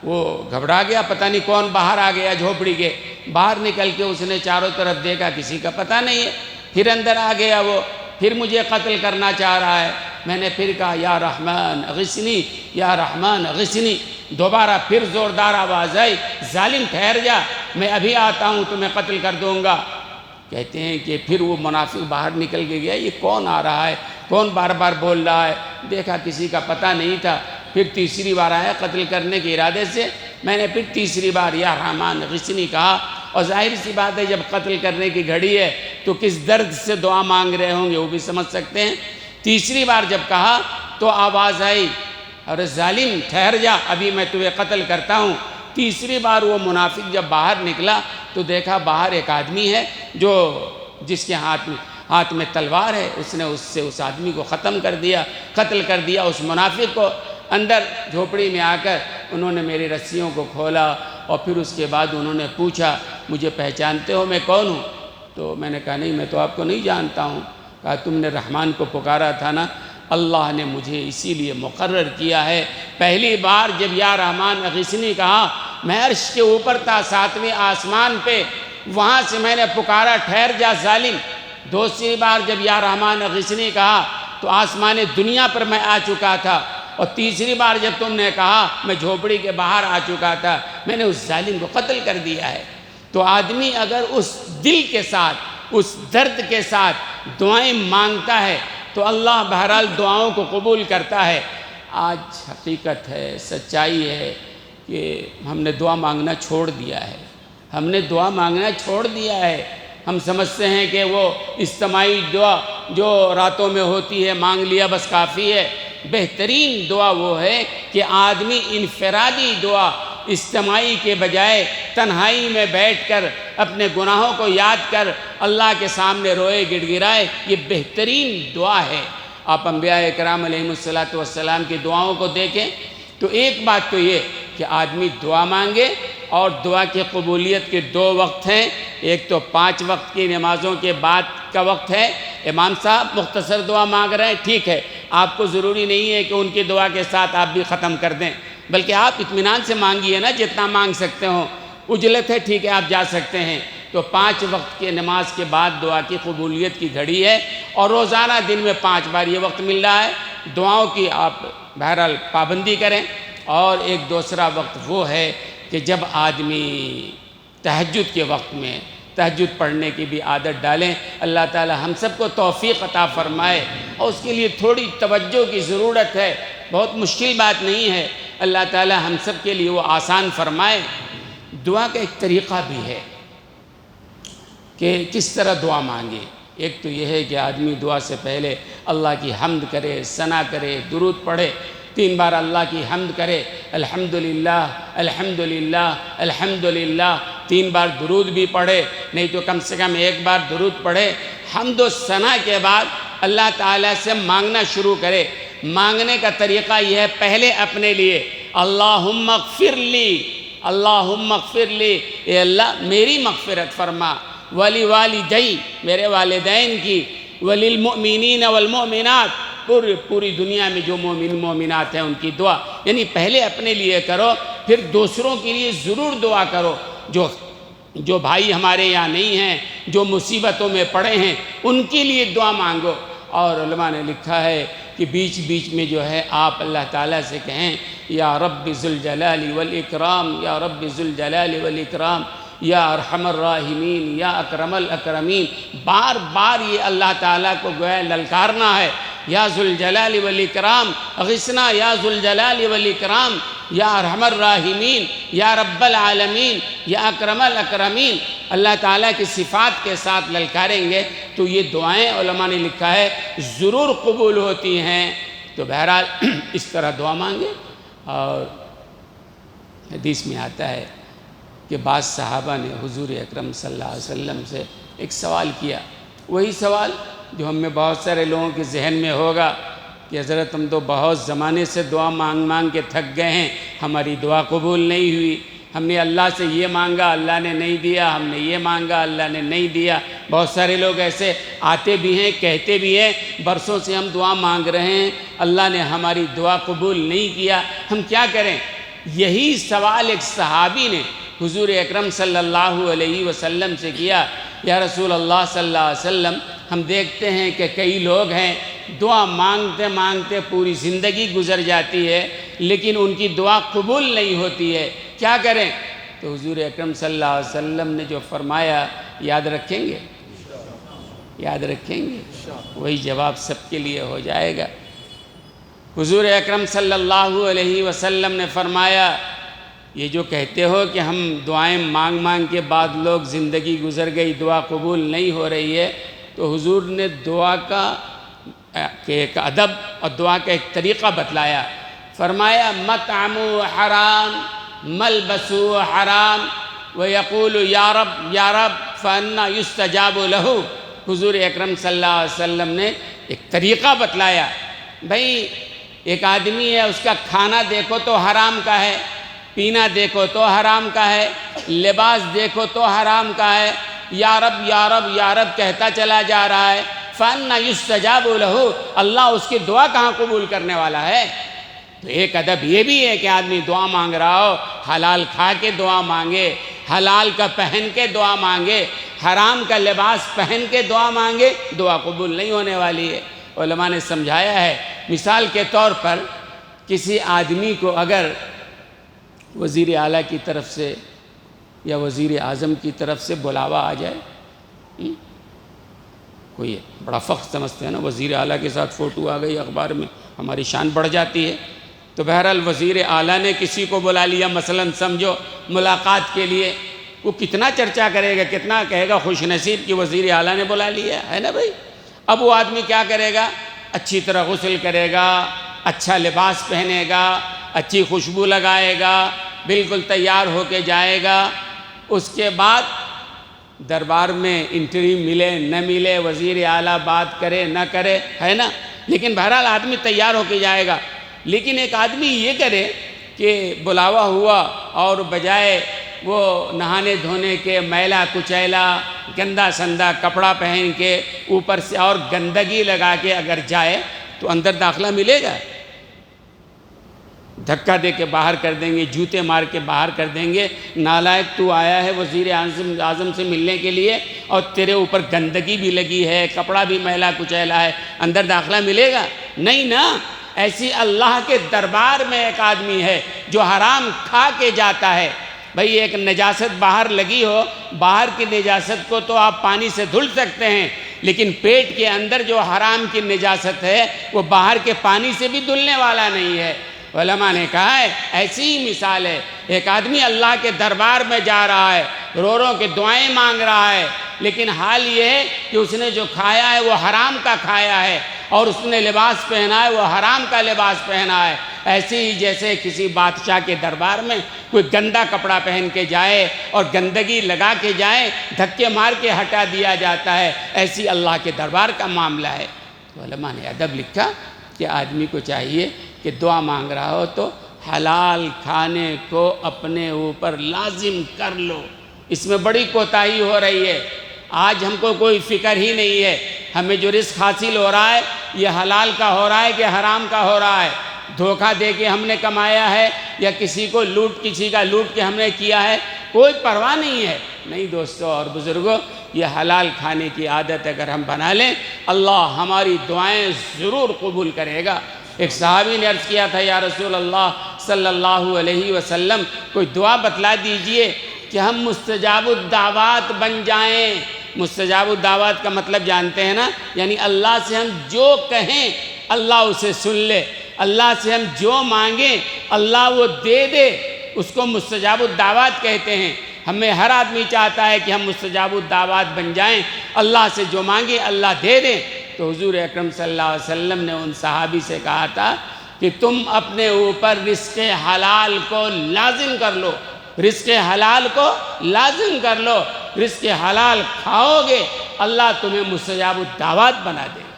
وہ گھبرا گیا، پتہ نہیں کون باہر آ گیا جھوپڑی کے باہر، نکل کے اس نے چاروں طرف دیکھا، کسی کا پتہ نہیں ہے، پھر اندر آ گیا وہ، پھر مجھے قتل کرنا چاہ رہا ہے۔ میں نے پھر کہا یا رحمان اغثنی، یا رحمان اغثنی، دوبارہ پھر زوردار آواز آئی، ظالم ٹھہر جا، میں ابھی آتا ہوں تمہیں قتل کر دوں گا۔ کہتے ہیں کہ پھر وہ منافق باہر نکل کے گیا، یہ کون آ رہا ہے، کون بار بار بول رہا ہے؟ دیکھا کسی کا پتہ نہیں تھا، پھر تیسری بار آیا قتل کرنے کے ارادے سے۔ میں نے پھر تیسری بار یا رحمان غثنی کہا، اور ظاہر سی بات ہے جب قتل کرنے کی گھڑی ہے تو کس درد سے دعا مانگ رہے ہوں گے وہ بھی سمجھ سکتے ہیں۔ تیسری بار جب کہا تو آواز آئی، ارے ظالم ٹھہر جا، ابھی میں تمہیں قتل کرتا ہوں۔ تیسری بار وہ منافق جب باہر نکلا تو دیکھا باہر ایک آدمی ہے جس کے ہاتھ میں تلوار ہے، اس نے اس آدمی کو ختم کر دیا، قتل کر دیا اس منافق کو۔ اندر جھوپڑی میں آ کر انہوں نے میری رسیوں کو کھولا، اور پھر اس کے بعد انہوں نے پوچھا مجھے پہچانتے ہو میں کون ہوں؟ تو میں نے کہا نہیں، میں تو آپ کو نہیں جانتا ہوں۔ کہا تم نے رحمان کو پکارا تھا نا، اللہ نے مجھے اسی لیے مقرر کیا ہے۔ پہلی بار جب یا رحمان اغثنی کہا میں عرش کے اوپر تھا 7ویں آسمان پہ، وہاں سے میں نے پکارا ٹھہر جا ظالم۔ دوسری بار جب یا رحمان اغثنی کہا تو آسمان دنیا پر میں آ چکا تھا، اور تیسری بار جب تم نے کہا میں جھوپڑی کے باہر آ چکا تھا، میں نے اس ظالم کو قتل کر دیا ہے۔ تو آدمی اگر اس دل کے ساتھ، اس درد کے ساتھ دعائیں مانگتا ہے تو اللہ بہرحال دعاؤں کو قبول کرتا ہے۔ آج حقیقت ہے، سچائی ہے کہ ہم نے دعا مانگنا چھوڑ دیا ہے، ہم نے دعا مانگنا چھوڑ دیا ہے۔ ہم سمجھتے ہیں کہ وہ اجتماعی دعا جو راتوں میں ہوتی ہے مانگ لیا بس کافی ہے۔ بہترین دعا وہ ہے کہ آدمی انفرادی دعا اجتماعی کے بجائے تنہائی میں بیٹھ کر اپنے گناہوں کو یاد کر اللہ کے سامنے روئے گڑ گڑائے، یہ بہترین دعا ہے۔ آپ انبیاء اکرام علیہم السلام کی دعاؤں کو دیکھیں تو ایک بات تو یہ کہ آدمی دعا مانگے، اور دعا کی قبولیت کے 2 وقت ہیں۔ ایک تو 5 وقت کی نمازوں کے بعد کا وقت ہے۔ امام صاحب مختصر دعا مانگ رہے ہیں، ٹھیک ہے، آپ کو ضروری نہیں ہے کہ ان کی دعا کے ساتھ آپ بھی ختم کر دیں، بلکہ آپ اطمینان سے مانگیے نا، جتنا مانگ سکتے ہوں۔ اجلت ہے، ٹھیک ہے، آپ جا سکتے ہیں۔ تو 5 وقت کی نماز کے بعد دعا کی قبولیت کی گھڑی ہے، اور روزانہ دن میں 5 بار یہ وقت مل رہا ہے۔ دعاؤں کی آپ بہرحال پابندی کریں۔ اور ایک دوسرا وقت وہ ہے کہ جب آدمی تہجد کے وقت میں تہجد پڑھنے کی بھی عادت ڈالیں۔ اللہ تعالی ہم سب کو توفیق عطا فرمائے، اور اس کے لیے تھوڑی توجہ کی ضرورت ہے، بہت مشکل بات نہیں ہے۔ اللہ تعالی ہم سب کے لیے وہ آسان فرمائے۔ دعا کا ایک طریقہ بھی ہے کہ کس طرح دعا مانگے۔ ایک تو یہ ہے کہ آدمی دعا سے پہلے اللہ کی حمد کرے، ثنا کرے، درود پڑھے، 3 بار اللہ کی حمد کرے، الحمدللہ الحمدللہ الحمدللہ، 3 بار درود بھی پڑھے، نہیں تو کم سے کم 1 بار درود پڑھے۔ حمد و ثنا کے بعد اللہ تعالیٰ سے مانگنا شروع کرے۔ مانگنے کا طریقہ یہ ہے، پہلے اپنے لیے اللہم اغفر لی، اللہم اغفر لی، اے اللہ میری مغفرت فرما، ولی والدی، میرے والدین کی، وللمؤمنین والمؤمنات، پوری دنیا میں جو مومن مومنات ہیں ان کی دعا، یعنی پہلے اپنے لیے کرو، پھر دوسروں کے لیے ضرور دعا کرو۔ جو بھائی ہمارے یہاں نہیں ہیں، جو مصیبتوں میں پڑے ہیں، ان کے لیے دعا مانگو۔ اور علماء نے لکھا ہے کہ بیچ بیچ میں جو ہے آپ اللہ تعالیٰ سے کہیں یا رب ذوالجلال والاکرام، یا رب ذوالجلال والاکرام، یا ارحم الراحمین، یا اکرم الاکرمین، بار بار یہ اللہ تعالیٰ کو گویا للکارنا ہے۔ یا ذوالجلال والاکرام اغثنا، یا ذوالجلال والاکرام، یا ارحم الراحمین، یا رب العالمین، یا اکرم الاکرمین، اللہ تعالیٰ کی صفات کے ساتھ للکاریں گے تو یہ دعائیں علماء نے لکھا ہے ضرور قبول ہوتی ہیں۔ تو بہرحال اس طرح دعا مانگے۔ اور حدیث میں آتا ہے کہ بعض صحابہ نے حضور اکرم صلی اللہ علیہ وسلم سے ایک سوال کیا، وہی سوال جو ہم میں بہت سارے لوگوں کے ذہن میں ہوگا کہ حضرت ہم تو بہت زمانے سے دعا مانگ مانگ کے تھک گئے ہیں، ہماری دعا قبول نہیں ہوئی، ہم نے اللہ سے یہ مانگا اللہ نے نہیں دیا، ہم نے یہ مانگا اللہ نے نہیں دیا۔ بہت سارے لوگ ایسے آتے بھی ہیں، کہتے بھی ہیں برسوں سے ہم دعا مانگ رہے ہیں، اللہ نے ہماری دعا قبول نہیں کیا، ہم کیا کریں؟ یہی سوال ایک صحابی نے حضور اکرم صلی اللہ علیہ وسلم سے کیا، یا رسول اللہ صلی اللہ علیہ وسلم، ہم دیکھتے ہیں کہ کئی لوگ ہیں دعا مانگتے مانگتے پوری زندگی گزر جاتی ہے لیکن ان کی دعا قبول نہیں ہوتی ہے، کیا کریں؟ تو حضور اکرم صلی اللہ علیہ وسلم نے جو فرمایا یاد رکھیں گے؟ یاد رکھیں گے؟ وہی جواب سب کے لیے ہو جائے گا۔ حضور اکرم صلی اللہ علیہ وسلم نے فرمایا، یہ جو کہتے ہو کہ ہم دعائیں مانگ مانگ کے بعد لوگ زندگی گزر گئی، دعا قبول نہیں ہو رہی ہے، تو حضور نے دعا کا ایک ادب اور دعا کا ایک طریقہ بتلایا۔ فرمایا مطعمو حرام ملبسو حرام ویقول یا رب فانا یستجاب لہ۔ حضور اکرم صلی اللہ علیہ وسلم نے ایک طریقہ بتلایا۔ بھئی ایک آدمی ہے، اس کا کھانا دیکھو تو حرام کا ہے، پینا دیکھو تو حرام کا ہے، لباس دیکھو تو حرام کا ہے، یا رب یا رب یا رب کہتا چلا جا رہا ہے، فَأَنَّ يُسْتَجَابُ لَهُ، اللہ اس کی دعا کہاں قبول کرنے والا ہے؟ تو ایک ادب یہ بھی ہے کہ آدمی دعا مانگ رہا ہو، حلال کھا کے دعا مانگے، حلال کا پہن کے دعا مانگے، حرام کا لباس پہن کے دعا مانگے، دعا قبول نہیں ہونے والی ہے۔ علماء نے سمجھایا ہے، مثال کے طور پر کسی آدمی کو اگر وزیر اعلیٰ کی طرف سے یا وزیر اعظم کی طرف سے بلاوا آ جائے، کوئی بڑا فخر سمجھتے ہیں نا، وزیر اعلیٰ کے ساتھ فوٹو آ گئی اخبار میں، ہماری شان بڑھ جاتی ہے۔ تو بہرحال وزیر اعلیٰ نے کسی کو بلا لیا، مثلاً سمجھو ملاقات کے لیے، وہ کتنا چرچا کرے گا، کتنا کہے گا خوش نصیب کہ وزیر اعلیٰ نے بلا لیا ہے نا بھائی۔ اب وہ آدمی کیا کرے گا؟ اچھی طرح غسل کرے گا، اچھا لباس پہنے گا، اچھی خوشبو لگائے گا، بالکل تیار ہو کے جائے گا۔ اس کے بعد دربار میں انٹری ملے نہ ملے، وزیر اعلیٰ بات کرے نہ کرے، ہے نا، لیکن بہرحال آدمی تیار ہو کے جائے گا۔ لیکن ایک آدمی یہ کرے کہ بلاوا ہوا اور بجائے وہ نہانے دھونے کے میلا کچیلا گندا سندا کپڑا پہن کے اوپر سے اور گندگی لگا کے اگر جائے تو اندر داخلہ ملے گا؟ دھکا دے کے باہر کر دیں گے، جوتے مار کے باہر کر دیں گے، نالائق تو آیا ہے وزیر اعظم سے ملنے کے لیے اور تیرے اوپر گندگی بھی لگی ہے، کپڑا بھی میلا کچیلا ہے، اندر داخلہ ملے گا؟ نہیں نا۔ ایسی اللہ کے دربار میں ایک آدمی ہے جو حرام کھا کے جاتا ہے۔ بھئی ایک نجاست باہر لگی ہو، باہر کی نجاست کو تو آپ پانی سے دھل سکتے ہیں، لیکن پیٹ کے اندر جو حرام کی نجاست ہے وہ باہر کے پانی سے بھی دھلنے والا نہیں ہے۔ علماء نے کہا ہے ایسی ہی مثال ہے، ایک آدمی اللہ کے دربار میں جا رہا ہے، رو رو کے دعائیں مانگ رہا ہے، لیکن حال یہ ہے کہ اس نے جو کھایا ہے وہ حرام کا کھایا ہے، اور اس نے لباس پہنا ہے وہ حرام کا لباس پہنا ہے۔ ایسے ہی جیسے کسی بادشاہ کے دربار میں کوئی گندا کپڑا پہن کے جائے اور گندگی لگا کے جائے، دھکے مار کے ہٹا دیا جاتا ہے، ایسی اللہ کے دربار کا معاملہ ہے۔ تو علماء نے ادب لکھا کہ آدمی کو چاہیے کہ دعا مانگ رہا ہو تو حلال کھانے کو اپنے اوپر لازم کر لو۔ اس میں بڑی کوتاہی ہو رہی ہے، آج ہم کو کوئی فکر ہی نہیں ہے، ہمیں جو رزق حاصل ہو رہا ہے یہ حلال کا ہو رہا ہے کہ حرام کا ہو رہا ہے، دھوکہ دے کے ہم نے کمایا ہے یا کسی کا لوٹ کے ہم نے کیا ہے، کوئی پرواہ نہیں ہے۔ نہیں دوستو اور بزرگوں، یہ حلال کھانے کی عادت اگر ہم بنا لیں، اللہ ہماری دعائیں ضرور قبول کرے گا۔ ایک صحابی نے عرض کیا تھا، یا رسول اللہ صلی اللہ علیہ وسلم کوئی دعا بتلا دیجئے کہ ہم مستجاب الدعوات بن جائیں۔ مستجاب الدعوات کا مطلب جانتے ہیں نا، یعنی اللہ سے ہم جو کہیں اللہ اسے سن لے، اللہ سے ہم جو مانگیں اللہ وہ دے دے، اس کو مستجاب الدعوات کہتے ہیں۔ ہمیں ہر آدمی چاہتا ہے کہ ہم مستجاب الدعوات بن جائیں، اللہ سے جو مانگیں اللہ دے دیں۔ تو حضور اکرم صلی اللہ علیہ وسلم نے ان صحابی سے کہا تھا کہ تم اپنے اوپر رزق حلال کو لازم کر لو، رزق حلال کو لازم کر لو، رزق حلال کھاؤ گے اللہ تمہیں مستجاب الدعوات بنا دے گا۔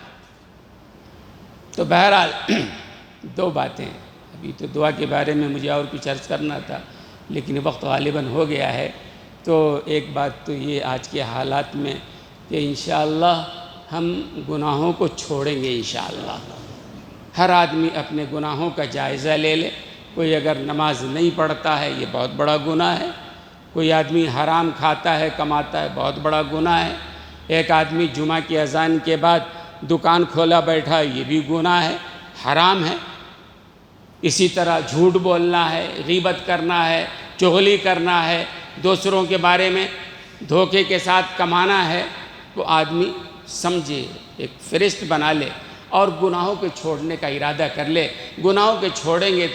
تو بہرحال دو باتیں، ابھی تو دعا کے بارے میں مجھے اور کچھ عرض کرنا تھا لیکن وقت غالباً ہو گیا ہے۔ تو ایک بات تو یہ آج کے حالات میں کہ انشاءاللہ ہم گناہوں کو چھوڑیں گے انشاءاللہ۔ ہر آدمی اپنے گناہوں کا جائزہ لے لے۔ کوئی اگر نماز نہیں پڑھتا ہے یہ بہت بڑا گناہ ہے، کوئی آدمی حرام کھاتا ہے کماتا ہے بہت بڑا گناہ ہے، ایک آدمی جمعہ کی اذان کے بعد دکان کھولا بیٹھا یہ بھی گناہ ہے، حرام ہے۔ اسی طرح جھوٹ بولنا ہے، غیبت کرنا ہے، چغلی کرنا ہے، دوسروں کے بارے میں دھوکے کے ساتھ کمانا ہے، تو آدمی سمجھے، ایک فہرست بنا لے اور گناہوں کے چھوڑنے کا ارادہ کر لے۔ گناہوں کے چھوڑیں گے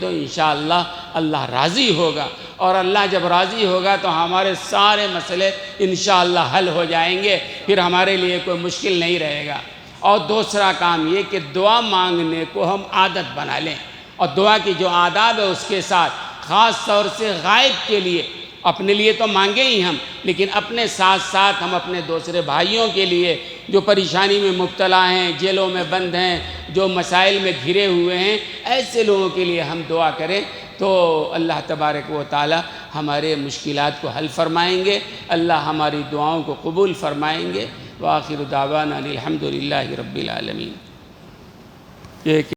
تو انشاءاللہ اللہ راضی ہوگا، اور اللہ جب راضی ہوگا تو ہمارے سارے مسئلے انشاءاللہ حل ہو جائیں گے، پھر ہمارے لیے کوئی مشکل نہیں رہے گا۔ اور دوسرا کام یہ کہ دعا مانگنے کو ہم عادت بنا لیں، اور دعا کی جو آداب ہے اس کے ساتھ خاص طور سے غائب کے لیے، اپنے لیے تو مانگے ہی ہم، لیکن اپنے ساتھ ساتھ ہم اپنے دوسرے بھائیوں کے لیے جو پریشانی میں مبتلا ہیں، جیلوں میں بند ہیں، جو مسائل میں گھرے ہوئے ہیں، ایسے لوگوں کے لیے ہم دعا کریں تو اللہ تبارک و تعالی ہمارے مشکلات کو حل فرمائیں گے، اللہ ہماری دعاؤں کو قبول فرمائیں گے۔ وآخر دعوانا الحمدللہ رب العالمین۔